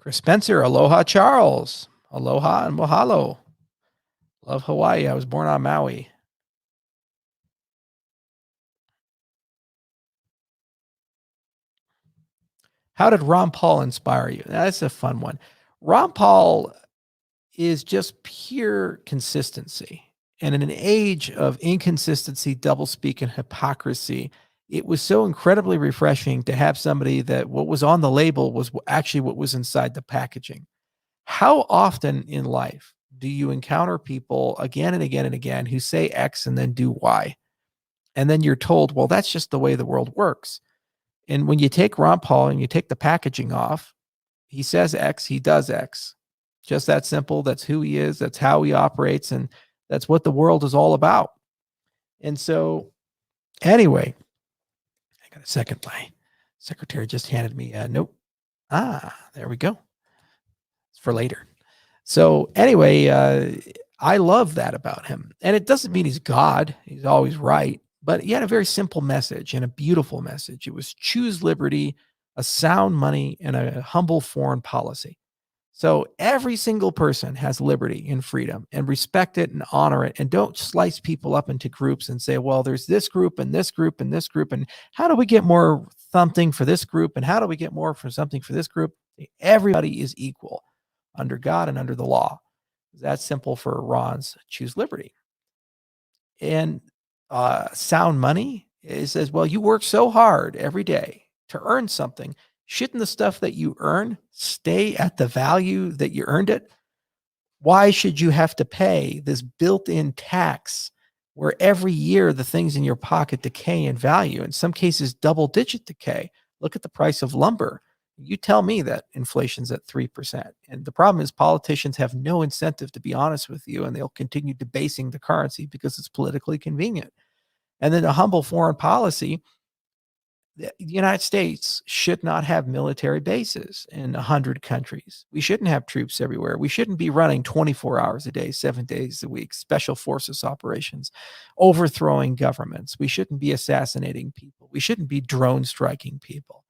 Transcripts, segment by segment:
Chris Spencer, aloha Charles. Aloha and mahalo. Love Hawaii. I was born on Maui. How did Ron Paul inspire you? That's a fun one. Ron Paul is just pure consistency. And in an age of inconsistency, doublespeak, and hypocrisy, it was so incredibly refreshing to have somebody that what was on the label was actually what was inside the packaging. How often in life do you encounter people again and again and again who say X and then do Y? And then you're told, well, that's just the way the world works. And when you take Ron Paul and you take the packaging off, he says X, he does X. Just that simple. That's who he is. That's how he operates. And that's what the world is all about. And so, anyway, I got a second. My secretary just handed me a note. There we go. It's for later. So, anyway, I love that about him. And it doesn't mean he's God, he's always right. But he had a very simple message and a beautiful message. It was choose liberty, a sound money, and a humble foreign policy. So every single person has liberty and freedom, and respect it and honor it. And don't slice people up into groups and say, well, there's this group and this group and this group. And how do we get more something for this group? And how do we get more for something for this group? Everybody is equal under God and under the law. That's simple for Ron's choose liberty. And sound money, it says, well, you work so hard every day to earn something. Shouldn't the stuff that you earn stay at the value that you earned it? Why should you have to pay this built-in tax where every year the things in your pocket decay in value? In some cases, double-digit decay. Look at the price of lumber. You tell me that inflation's at 3%. And the problem is politicians have no incentive to be honest with you, and they'll continue debasing the currency because it's politically convenient. And then a humble foreign policy, the United States should not have military bases in 100 countries. We shouldn't have troops everywhere. We shouldn't be running 24 hours a day, 7 days a week, special forces operations, overthrowing governments. We shouldn't be assassinating people. We shouldn't be drone striking people.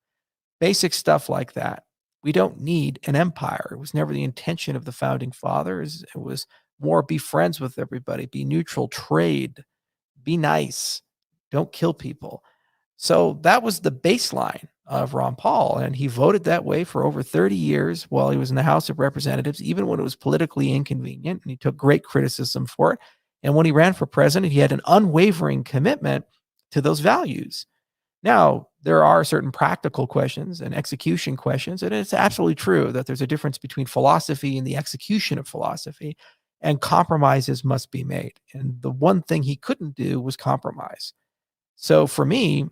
Basic stuff like that. We don't need an empire. It was never the intention of the founding fathers. It was more be friends with everybody, be neutral, trade, be nice, don't kill people. So that was the baseline of Ron Paul. And he voted that way for over 30 years while he was in the House of Representatives, even when it was politically inconvenient. And he took great criticism for it. And when he ran for president, he had an unwavering commitment to those values. Now, there are certain practical questions and execution questions. And it's absolutely true that there's a difference between philosophy and the execution of philosophy. And compromises must be made. And the one thing he couldn't do was compromise. So for me,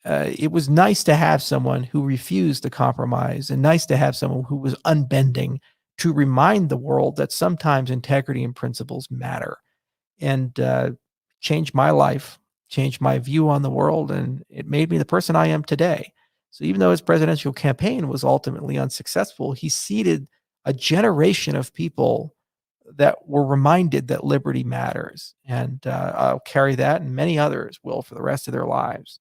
it was nice to have someone who refused to compromise, and nice to have someone who was unbending to remind the world that sometimes integrity and principles matter, and changed my life, changed my view on the world, and it made me the person I am today. So even though his presidential campaign was ultimately unsuccessful, he seeded a generation of people that were reminded that liberty matters. And I'll carry that, and many others will, for the rest of their lives.